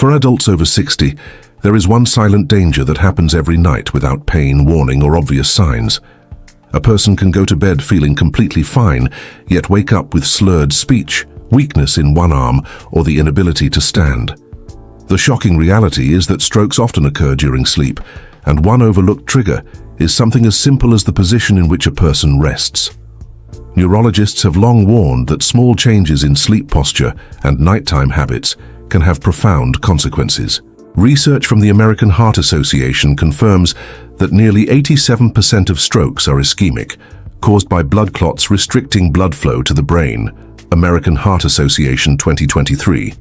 For adults over 60, there is one silent danger that happens every night without pain, warning, or obvious signs. A person can go to bed feeling completely fine, yet wake up with slurred speech, weakness in one arm, or the inability to stand. The shocking reality is that strokes often occur during sleep, and one overlooked trigger is something as simple as the position in which a person rests. Neurologists have long warned that small changes in sleep posture and nighttime habits can have profound consequences. Research from the American Heart Association confirms that nearly 87% of strokes are ischemic, caused by blood clots restricting blood flow to the brain. American Heart Association 2023.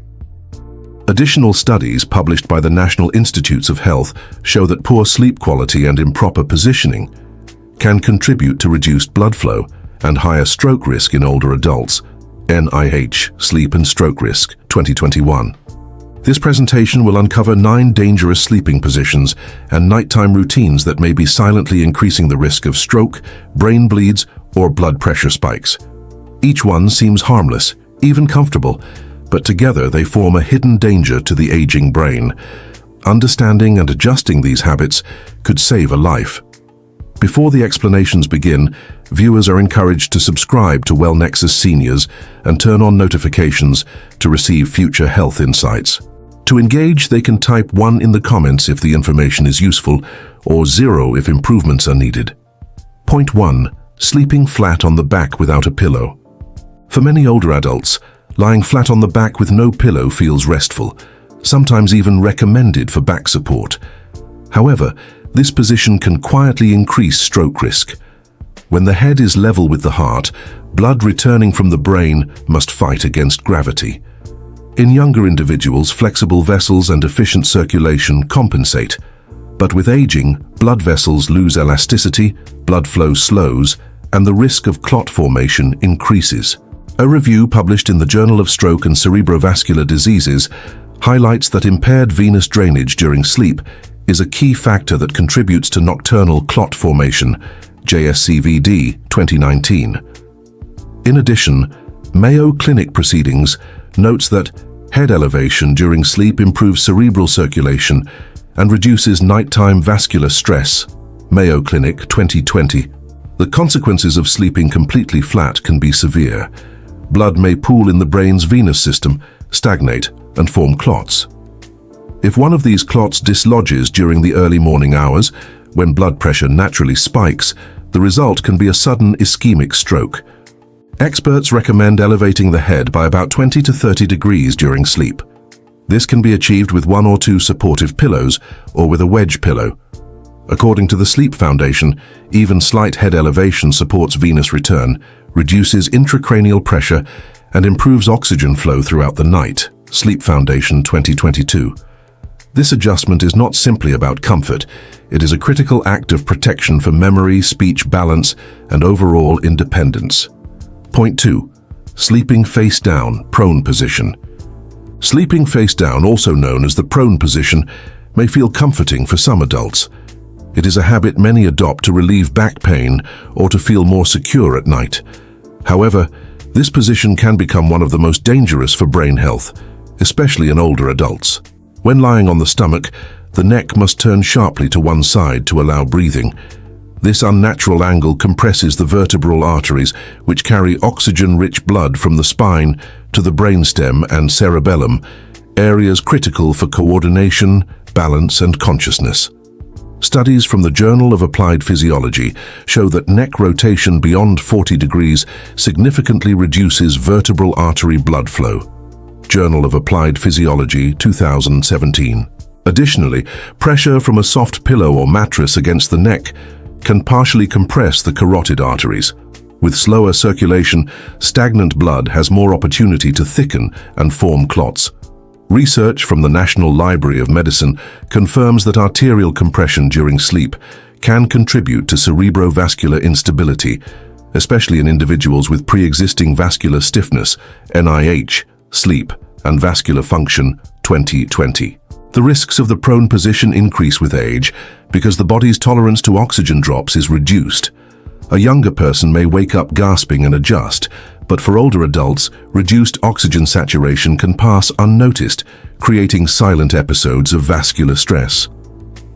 Additional studies published by the National Institutes of Health show that poor sleep quality and improper positioning can contribute to reduced blood flow and higher stroke risk in older adults. NIH Sleep and Stroke Risk 2021. This presentation will uncover 9 dangerous sleeping positions and nighttime routines that may be silently increasing the risk of stroke, brain bleeds, or blood pressure spikes. Each one seems harmless, even comfortable, but together they form a hidden danger to the aging brain. Understanding and adjusting these habits could save a life. Before the explanations begin, viewers are encouraged to subscribe to WellNexus Seniors and turn on notifications to receive future health insights. To engage, they can type 1 in the comments if the information is useful, or 0 if improvements are needed. Point 1. Sleeping flat on the back without a pillow. For many older adults, lying flat on the back with no pillow feels restful, sometimes even recommended for back support. However, this position can quietly increase stroke risk. When the head is level with the heart, blood returning from the brain must fight against gravity. In younger individuals, flexible vessels and efficient circulation compensate. But with aging, blood vessels lose elasticity, blood flow slows, and the risk of clot formation increases. A review published in the Journal of Stroke and Cerebrovascular Diseases highlights that impaired venous drainage during sleep is a key factor that contributes to nocturnal clot formation, JSCVD 2019. In addition, Mayo Clinic proceedings notes that head elevation during sleep improves cerebral circulation and reduces nighttime vascular stress, Mayo Clinic 2020. The consequences of sleeping completely flat can be severe. Blood may pool in the brain's venous system, stagnate, and form clots. If one of these clots dislodges during the early morning hours, when blood pressure naturally spikes, the result can be a sudden ischemic stroke. Experts recommend elevating the head by about 20 to 30 degrees during sleep. This can be achieved with 1 or 2 supportive pillows or with a wedge pillow. According to the Sleep Foundation, even slight head elevation supports venous return, reduces intracranial pressure, and improves oxygen flow throughout the night. Sleep Foundation 2022. This adjustment is not simply about comfort. It is a critical act of protection for memory, speech, balance, and overall independence. Point 2. Sleeping face down, prone position. Sleeping face down, also known as the prone position, may feel comforting for some adults. It is a habit many adopt to relieve back pain or to feel more secure at night. However, this position can become one of the most dangerous for brain health, especially in older adults. When lying on the stomach, the neck must turn sharply to one side to allow breathing. This unnatural angle compresses the vertebral arteries, which carry oxygen-rich blood from the spine to the brainstem and cerebellum, areas critical for coordination, balance, and consciousness. Studies from the Journal of Applied Physiology show that neck rotation beyond 40 degrees significantly reduces vertebral artery blood flow. Journal of Applied Physiology 2017. Additionally, pressure from a soft pillow or mattress against the neck can partially compress the carotid arteries. With slower circulation, stagnant blood has more opportunity to thicken and form clots. Research from the National Library of Medicine confirms that arterial compression during sleep can contribute to cerebrovascular instability, especially in individuals with pre-existing vascular stiffness, NIH, Sleep and Vascular Function 2020. The risks of the prone position increase with age because the body's tolerance to oxygen drops is reduced. A younger person may wake up gasping and adjust, But for older adults, reduced oxygen saturation can pass unnoticed, creating silent episodes of vascular stress.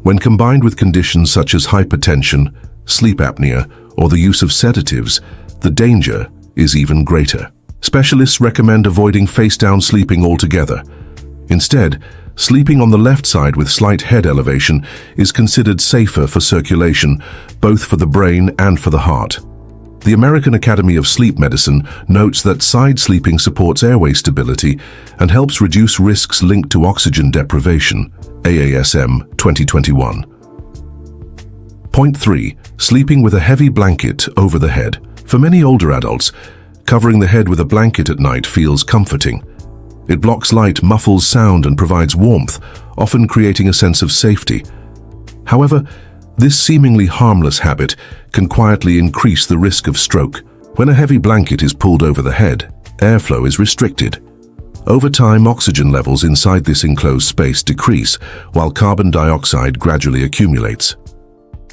When combined with conditions such as hypertension, sleep apnea, or the use of sedatives, the danger is even greater. Specialists recommend avoiding face-down sleeping altogether. Instead, sleeping on the left side with slight head elevation is considered safer for circulation, both for the brain and for the heart. The American Academy of Sleep Medicine notes that side sleeping supports airway stability and helps reduce risks linked to oxygen deprivation, AASM 2021. Point 3. Sleeping with a heavy blanket over the head. For many older adults, covering the head with a blanket at night feels comforting. It blocks light, muffles sound, and provides warmth, often creating a sense of safety. However, this seemingly harmless habit can quietly increase the risk of stroke. When a heavy blanket is pulled over the head, airflow is restricted. Over time, oxygen levels inside this enclosed space decrease, while carbon dioxide gradually accumulates.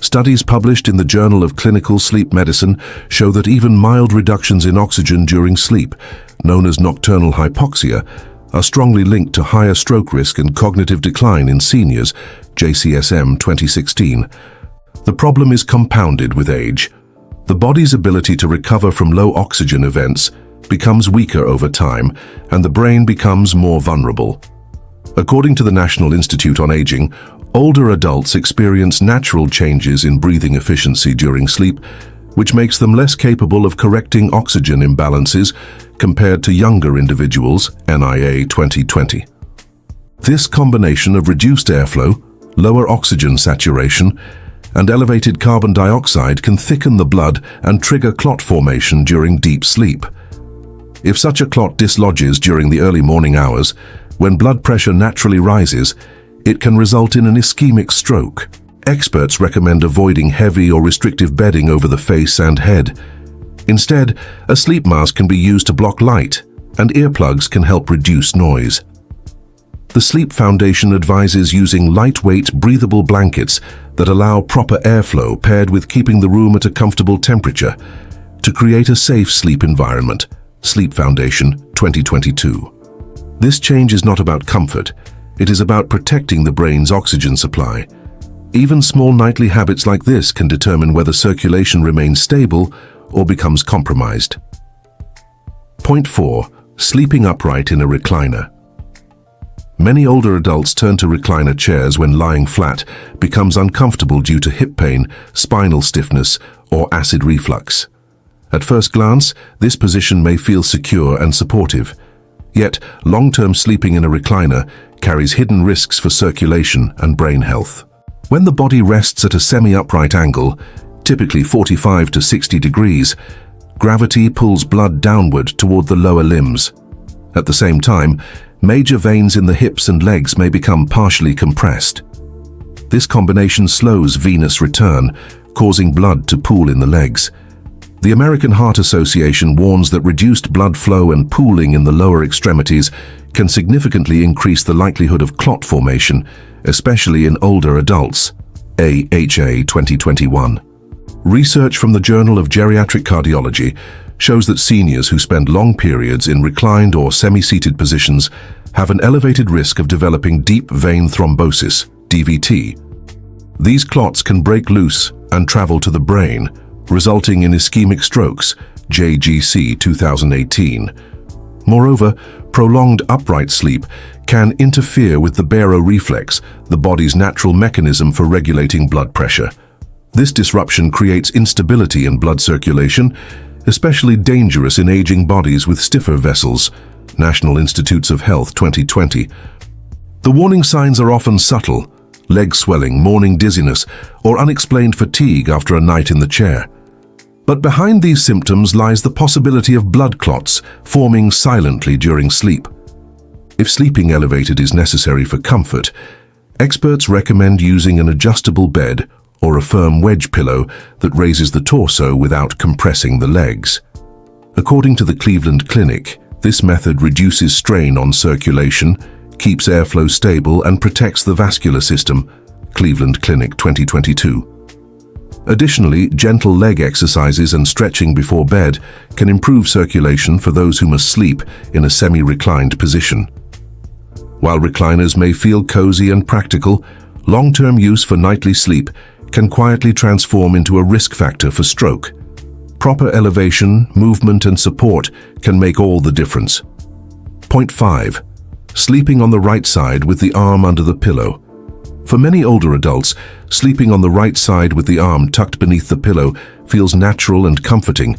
Studies published in the Journal of Clinical Sleep Medicine show that even mild reductions in oxygen during sleep, known as nocturnal hypoxia, are strongly linked to higher stroke risk and cognitive decline in seniors, JCSM 2016. The problem is compounded with age. The body's ability to recover from low oxygen events becomes weaker over time, and the brain becomes more vulnerable. According to the National Institute on Aging, older adults experience natural changes in breathing efficiency during sleep, which makes them less capable of correcting oxygen imbalances compared to younger individuals, NIA 2020. This combination of reduced airflow, lower oxygen saturation, and elevated carbon dioxide can thicken the blood and trigger clot formation during deep sleep. If such a clot dislodges during the early morning hours, when blood pressure naturally rises, it can result in an ischemic stroke. Experts recommend avoiding heavy or restrictive bedding over the face and head. Instead, a sleep mask can be used to block light, and earplugs can help reduce noise. The Sleep Foundation advises using lightweight, breathable blankets that allow proper airflow paired with keeping the room at a comfortable temperature to create a safe sleep environment. Sleep Foundation 2022. This change is not about comfort, it is about protecting the brain's oxygen supply. Even small nightly habits like this can determine whether circulation remains stable or becomes compromised. Point 4. Sleeping upright in a recliner. Many older adults turn to recliner chairs when lying flat becomes uncomfortable due to hip pain, spinal stiffness, or acid reflux. At first glance, this position may feel secure and supportive. Yet, long-term sleeping in a recliner carries hidden risks for circulation and brain health. When the body rests at a semi-upright angle, typically 45 to 60 degrees, gravity pulls blood downward toward the lower limbs. At the same time, major veins in the hips and legs may become partially compressed. This combination slows venous return, causing blood to pool in the legs. The American Heart Association warns that reduced blood flow and pooling in the lower extremities can significantly increase the likelihood of clot formation, especially in older adults. AHA 2021. Research from the Journal of Geriatric Cardiology shows that seniors who spend long periods in reclined or semi-seated positions have an elevated risk of developing deep vein thrombosis, DVT. These clots can break loose and travel to the brain, resulting in ischemic strokes, JGC 2018. Moreover, prolonged upright sleep can interfere with the baroreflex, the body's natural mechanism for regulating blood pressure. This disruption creates instability in blood circulation, especially dangerous in aging bodies with stiffer vessels, National Institutes of Health 2020. The warning signs are often subtle: leg swelling, morning dizziness, or unexplained fatigue after a night in the chair. But behind these symptoms lies the possibility of blood clots forming silently during sleep. If sleeping elevated is necessary for comfort, experts recommend using an adjustable bed or a firm wedge pillow that raises the torso without compressing the legs. According to the Cleveland Clinic, this method reduces strain on circulation, keeps airflow stable, and protects the vascular system. Cleveland Clinic 2022. Additionally, gentle leg exercises and stretching before bed can improve circulation for those who must sleep in a semi-reclined position. While recliners may feel cozy and practical, long-term use for nightly sleep can quietly transform into a risk factor for stroke. Proper elevation, movement, and support can make all the difference. Point 5. Sleeping on the right side with the arm under the pillow. For many older adults, sleeping on the right side with the arm tucked beneath the pillow feels natural and comforting.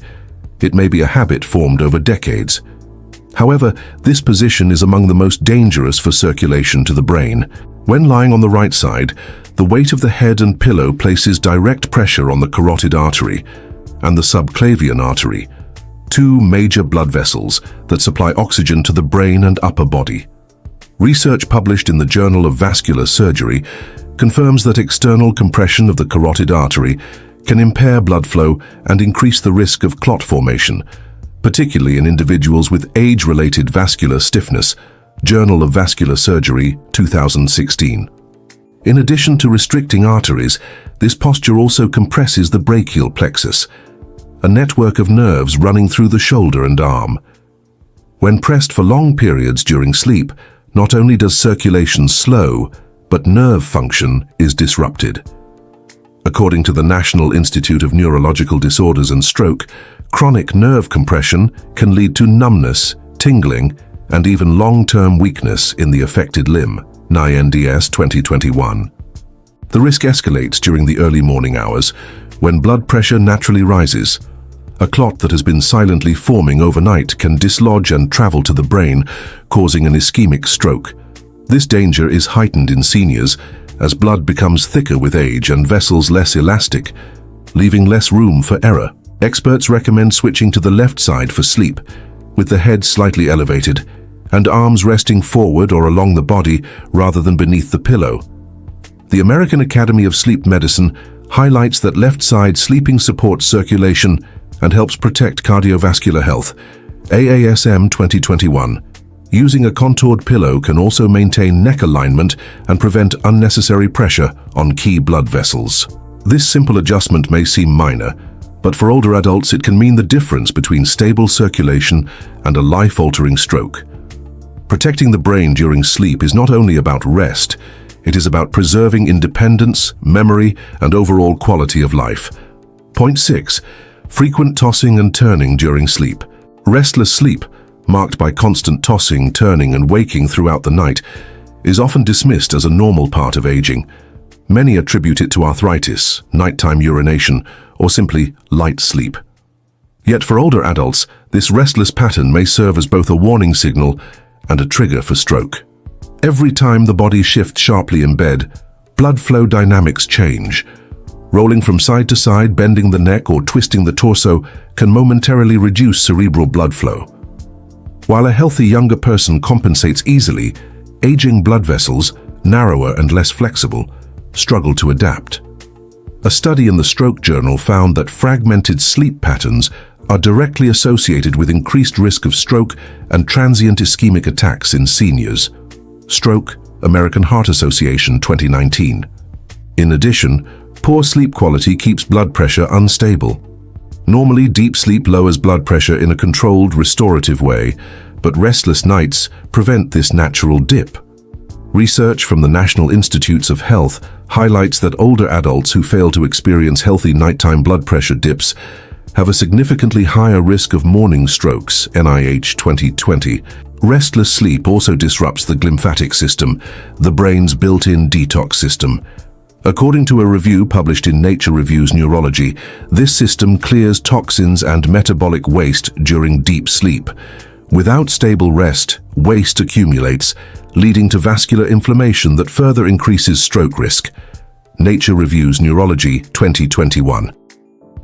It may be a habit formed over decades. However, this position is among the most dangerous for circulation to the brain. When lying on the right side, the weight of the head and pillow places direct pressure on the carotid artery and the subclavian artery, two major blood vessels that supply oxygen to the brain and upper body. Research published in the Journal of Vascular Surgery confirms that external compression of the carotid artery can impair blood flow and increase the risk of clot formation, particularly in individuals with age-related vascular stiffness. Journal of Vascular Surgery, 2016. In addition to restricting arteries, this posture also compresses the brachial plexus, a network of nerves running through the shoulder and arm. When pressed for long periods during sleep, not only does circulation slow, but nerve function is disrupted. According to the National Institute of Neurological Disorders and Stroke, chronic nerve compression can lead to numbness, tingling, and even long-term weakness in the affected limb. NINDS 2021. The risk escalates during the early morning hours, when blood pressure naturally rises. A clot that has been silently forming overnight can dislodge and travel to the brain, causing an ischemic stroke. This danger is heightened in seniors as blood becomes thicker with age and vessels less elastic, leaving less room for error. Experts recommend switching to the left side for sleep, with the head slightly elevated and arms resting forward or along the body rather than beneath the pillow. The American Academy of Sleep Medicine highlights that left side sleeping supports circulation and helps protect cardiovascular health. AASM 2021. Using a contoured pillow can also maintain neck alignment and prevent unnecessary pressure on key blood vessels. This simple adjustment may seem minor, but for older adults it can mean the difference between stable circulation and a life-altering stroke. Protecting the brain during sleep is not only about rest, it is about preserving independence, memory, and overall quality of life. Point 6. Frequent tossing and turning during sleep. Restless sleep, marked by constant tossing, turning, and waking throughout the night, is often dismissed as a normal part of aging. Many attribute it to arthritis, nighttime urination, or simply light sleep. Yet for older adults, this restless pattern may serve as both a warning signal and a trigger for stroke. Every time the body shifts sharply in bed, blood flow dynamics change. Rolling from side to side, bending the neck, or twisting the torso can momentarily reduce cerebral blood flow. While a healthy younger person compensates easily, aging blood vessels, narrower and less flexible, struggle to adapt. A study in the Stroke Journal found that fragmented sleep patterns are directly associated with increased risk of stroke and transient ischemic attacks in seniors. Stroke, American Heart Association 2019. In addition, poor sleep quality keeps blood pressure unstable. Normally, deep sleep lowers blood pressure in a controlled, restorative way, but restless nights prevent this natural dip. Research from the National Institutes of Health highlights that older adults who fail to experience healthy nighttime blood pressure dips have a significantly higher risk of morning strokes, NIH 2020. Restless sleep also disrupts the glymphatic system, the brain's built-in detox system. According to a review published in Nature Reviews Neurology, this system clears toxins and metabolic waste during deep sleep. Without stable rest, waste accumulates, leading to vascular inflammation that further increases stroke risk. Nature Reviews Neurology 2021.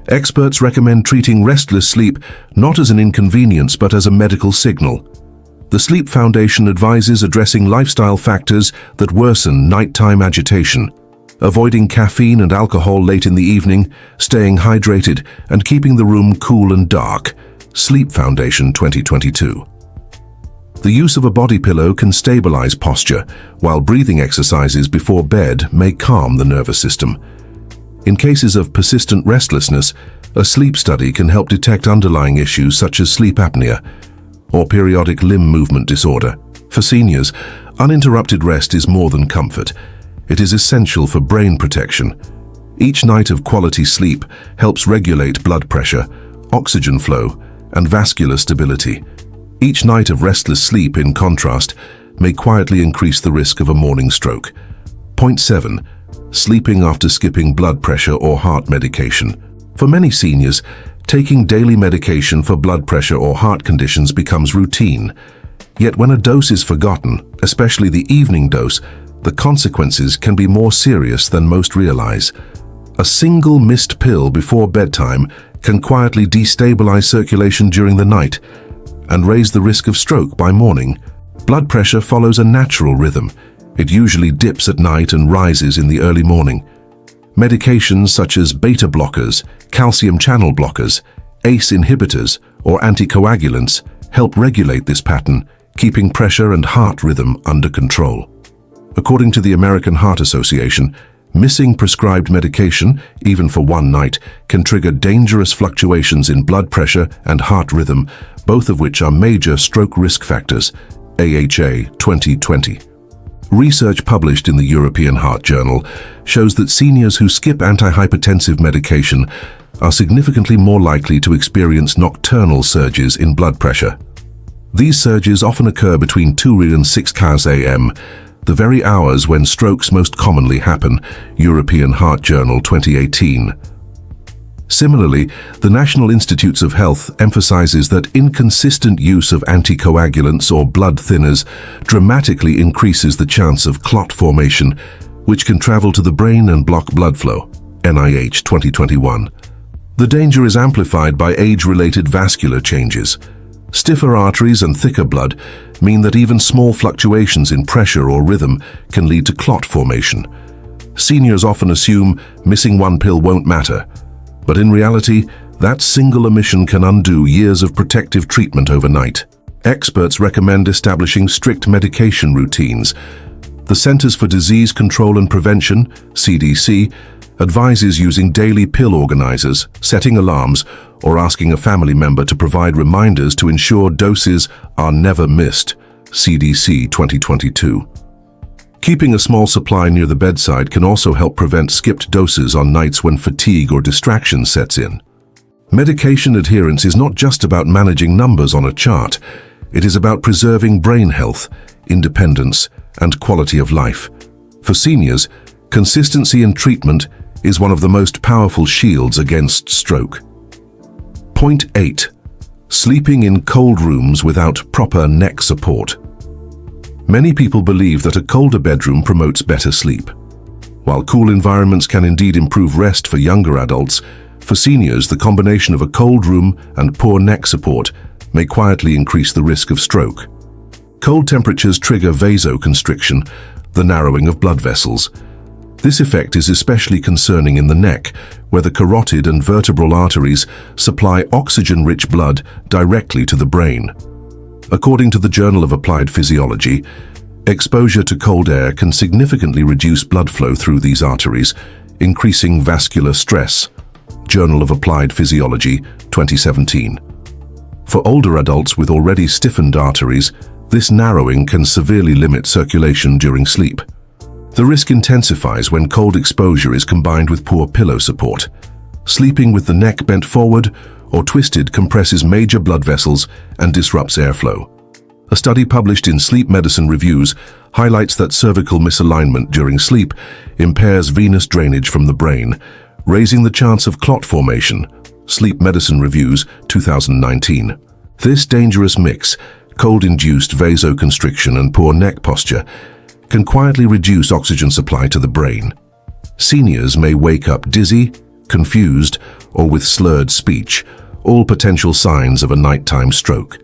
Experts recommend treating restless sleep not as an inconvenience but as a medical signal. The Sleep Foundation advises addressing lifestyle factors that worsen nighttime agitation, avoiding caffeine and alcohol late in the evening, staying hydrated, and keeping the room cool and dark. Sleep Foundation 2022. The use of a body pillow can stabilize posture, while breathing exercises before bed may calm the nervous system. In cases of persistent restlessness, a sleep study can help detect underlying issues such as sleep apnea or periodic limb movement disorder. For seniors, uninterrupted rest is more than comfort. It is essential for brain protection. Each night of quality sleep helps regulate blood pressure, oxygen flow, and vascular stability. Each night of restless sleep, in contrast, may quietly increase the risk of a morning stroke. Point 7. Sleeping after skipping blood pressure or heart medication. For many seniors, taking daily medication for blood pressure or heart conditions becomes routine. Yet when a dose is forgotten, especially the evening dose, the consequences can be more serious than most realize. A single missed pill before bedtime can quietly destabilize circulation during the night and raise the risk of stroke by morning. Blood pressure follows a natural rhythm. It usually dips at night and rises in the early morning. Medications such as beta blockers, calcium channel blockers, ACE inhibitors, or anticoagulants help regulate this pattern, keeping pressure and heart rhythm under control. According to the American Heart Association, missing prescribed medication, even for one night, can trigger dangerous fluctuations in blood pressure and heart rhythm, both of which are major stroke risk factors. AHA 2020. Research published in the European Heart Journal shows that seniors who skip antihypertensive medication are significantly more likely to experience nocturnal surges in blood pressure. These surges often occur between 2 and 6 a.m., the very hours when strokes most commonly happen. European Heart Journal 2018. Similarly, the National Institutes of Health emphasizes that inconsistent use of anticoagulants or blood thinners dramatically increases the chance of clot formation, which can travel to the brain and block blood flow. NIH 2021. The danger is amplified by age-related vascular changes. Stiffer arteries and thicker blood mean that even small fluctuations in pressure or rhythm can lead to clot formation. Seniors often assume missing one pill won't matter, but in reality, that single omission can undo years of protective treatment overnight. Experts recommend establishing strict medication routines. The Centers for Disease Control and Prevention, CDC, advises using daily pill organizers, setting alarms, or asking a family member to provide reminders to ensure doses are never missed. CDC 2022. Keeping a small supply near the bedside can also help prevent skipped doses on nights when fatigue or distraction sets in. Medication adherence is not just about managing numbers on a chart. It is about preserving brain health, independence, and quality of life. For seniors, consistency in treatment is one of the most powerful shields against stroke. Point 8. Sleeping in cold rooms without proper neck support. Many people believe that a colder bedroom promotes better sleep. While cool environments can indeed improve rest for younger adults, for seniors, the combination of a cold room and poor neck support may quietly increase the risk of stroke. Cold temperatures trigger vasoconstriction, the narrowing of blood vessels. This effect is especially concerning in the neck, where the carotid and vertebral arteries supply oxygen-rich blood directly to the brain. According to the Journal of Applied Physiology, exposure to cold air can significantly reduce blood flow through these arteries, increasing vascular stress. Journal of Applied Physiology, 2017. For older adults with already stiffened arteries, this narrowing can severely limit circulation during sleep. The risk intensifies when cold exposure is combined with poor pillow support. Sleeping with the neck bent forward or twisted compresses major blood vessels and disrupts airflow. A study published in Sleep Medicine Reviews highlights that cervical misalignment during sleep impairs venous drainage from the brain, raising the chance of clot formation. Sleep Medicine Reviews, 2019. This dangerous mix, cold-induced vasoconstriction and poor neck posture, can quietly reduce oxygen supply to the brain. Seniors may wake up dizzy, confused, or with slurred speech, all potential signs of a nighttime stroke.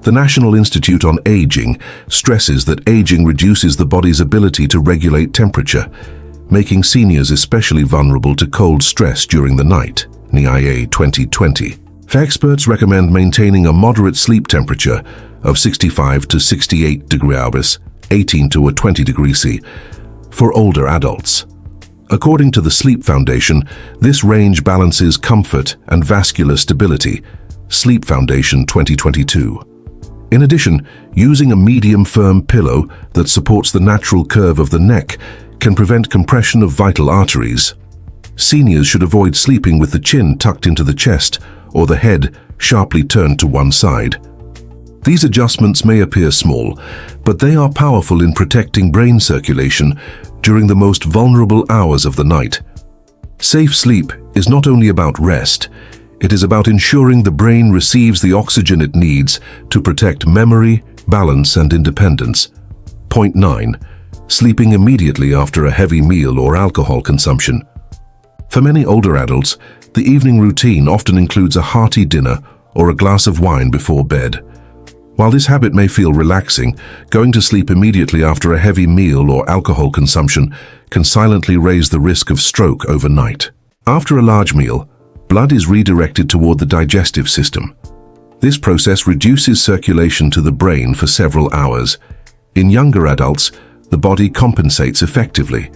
The National Institute on Aging stresses that aging reduces the body's ability to regulate temperature, making seniors especially vulnerable to cold stress during the night. NIA 2020. Experts recommend maintaining a moderate sleep temperature of 65 to 68 degrees Celsius, 18 to 20 degrees C, for older adults. According to the Sleep Foundation, this range balances comfort and vascular stability. Sleep Foundation 2022. In addition, using a medium firm pillow that supports the natural curve of the neck can prevent compression of vital arteries. Seniors should avoid sleeping with the chin tucked into the chest or the head sharply turned to one side. These adjustments may appear small, but they are powerful in protecting brain circulation during the most vulnerable hours of the night. Safe sleep is not only about rest, it is about ensuring the brain receives the oxygen it needs to protect memory, balance, and independence. Point 9. Sleeping immediately after a heavy meal or alcohol consumption. For many older adults, the evening routine often includes a hearty dinner or a glass of wine before bed. While this habit may feel relaxing, going to sleep immediately after a heavy meal or alcohol consumption can silently raise the risk of stroke overnight. After a large meal, blood is redirected toward the digestive system. This process reduces circulation to the brain for several hours. In younger adults, the body compensates effectively.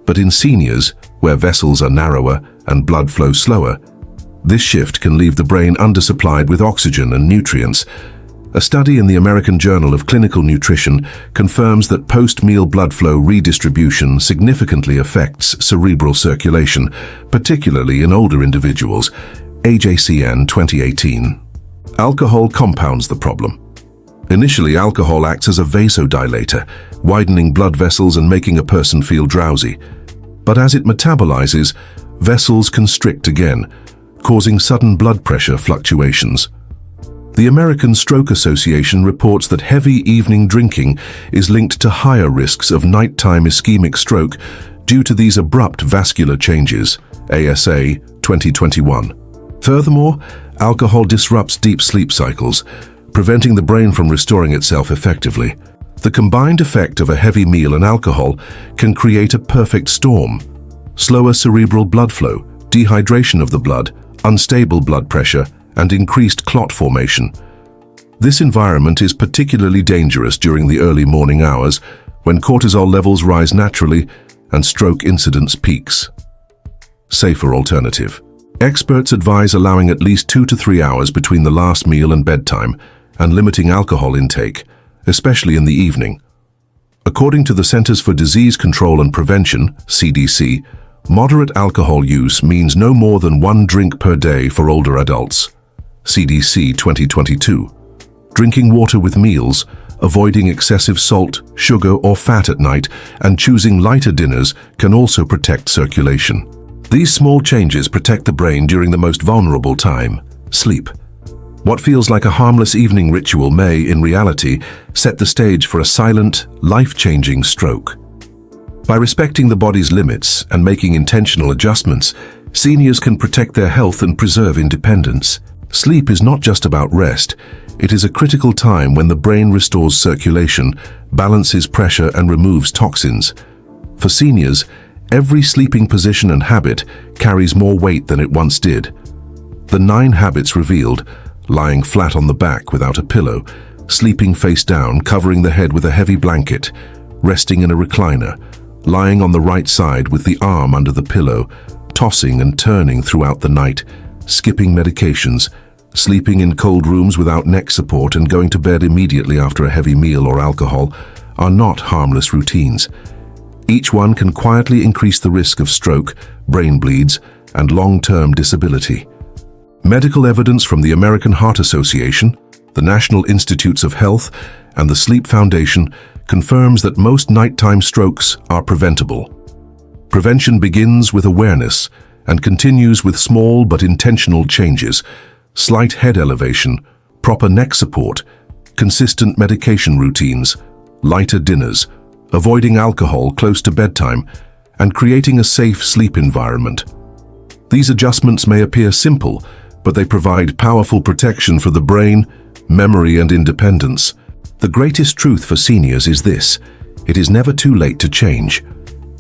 But in seniors, where vessels are narrower and blood flows slower, this shift can leave the brain undersupplied with oxygen and nutrients. A study in the American Journal of Clinical Nutrition confirms that post-meal blood flow redistribution significantly affects cerebral circulation, particularly in older individuals. AJCN 2018. Alcohol compounds the problem. Initially, alcohol acts as a vasodilator, widening blood vessels and making a person feel drowsy. But as it metabolizes, vessels constrict again, causing sudden blood pressure fluctuations. The American Stroke Association reports that heavy evening drinking is linked to higher risks of nighttime ischemic stroke due to these abrupt vascular changes. ASA 2021. Furthermore, alcohol disrupts deep sleep cycles, preventing the brain from restoring itself effectively. The combined effect of a heavy meal and alcohol can create a perfect storm. Slower cerebral blood flow, dehydration of the blood, unstable blood pressure, and increased clot formation. This environment is particularly dangerous during the early morning hours when cortisol levels rise naturally and stroke incidence peaks. Safer alternative. Experts advise allowing at least 2 to 3 hours between the last meal and bedtime and limiting alcohol intake, especially in the evening. According to the Centers for Disease Control and Prevention, CDC, moderate alcohol use means no more than 1 drink per day for older adults. CDC 2022. Drinking water with meals, avoiding excessive salt, sugar, or fat at night, and choosing lighter dinners can also protect circulation. These small changes protect the brain during the most vulnerable time, sleep. What feels like a harmless evening ritual may, in reality, set the stage for a silent, life-changing stroke. By respecting the body's limits and making intentional adjustments, seniors can protect their health and preserve independence. Sleep is not just about rest, it is a critical time when the brain restores circulation, balances pressure, and removes toxins. For seniors, every sleeping position and habit carries more weight than it once did. The 9 habits revealed: lying flat on the back without a pillow, sleeping face down, covering the head with a heavy blanket, resting in a recliner, lying on the right side with the arm under the pillow, tossing and turning throughout the night, skipping medications, sleeping in cold rooms without neck support, and going to bed immediately after a heavy meal or alcohol are not harmless routines. Each one can quietly increase the risk of stroke, brain bleeds, and long-term disability. Medical evidence from the American Heart Association, the National Institutes of Health, and the Sleep Foundation confirms that most nighttime strokes are preventable. Prevention begins with awareness and continues with small but intentional changes: slight head elevation, proper neck support, consistent medication routines, lighter dinners, avoiding alcohol close to bedtime, and creating a safe sleep environment. These adjustments may appear simple, but they provide powerful protection for the brain, memory, and independence. The greatest truth for seniors is this: it is never too late to change.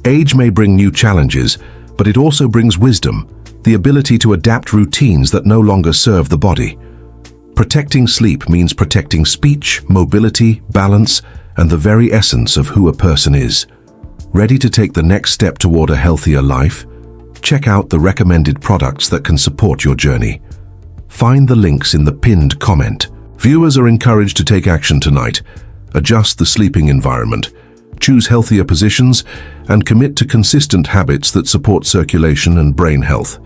Age may bring new challenges, but it also brings wisdom, the ability to adapt routines that no longer serve the body. Protecting sleep means protecting speech, mobility, balance, and the very essence of who a person is. Ready to take the next step toward a healthier life? Check out the recommended products that can support your journey. Find the links in the pinned comment. Viewers are encouraged to take action tonight. Adjust the sleeping environment, choose healthier positions, and commit to consistent habits that support circulation and brain health.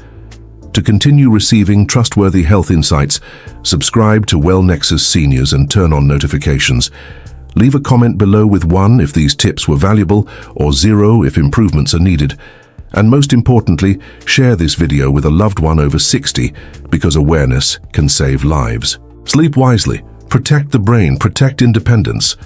To continue receiving trustworthy health insights, subscribe to WellNexus Seniors and turn on notifications. Leave a comment below with 1 if these tips were valuable or 0 if improvements are needed. And most importantly, share this video with a loved one over 60 because awareness can save lives. Sleep wisely, protect the brain, protect independence.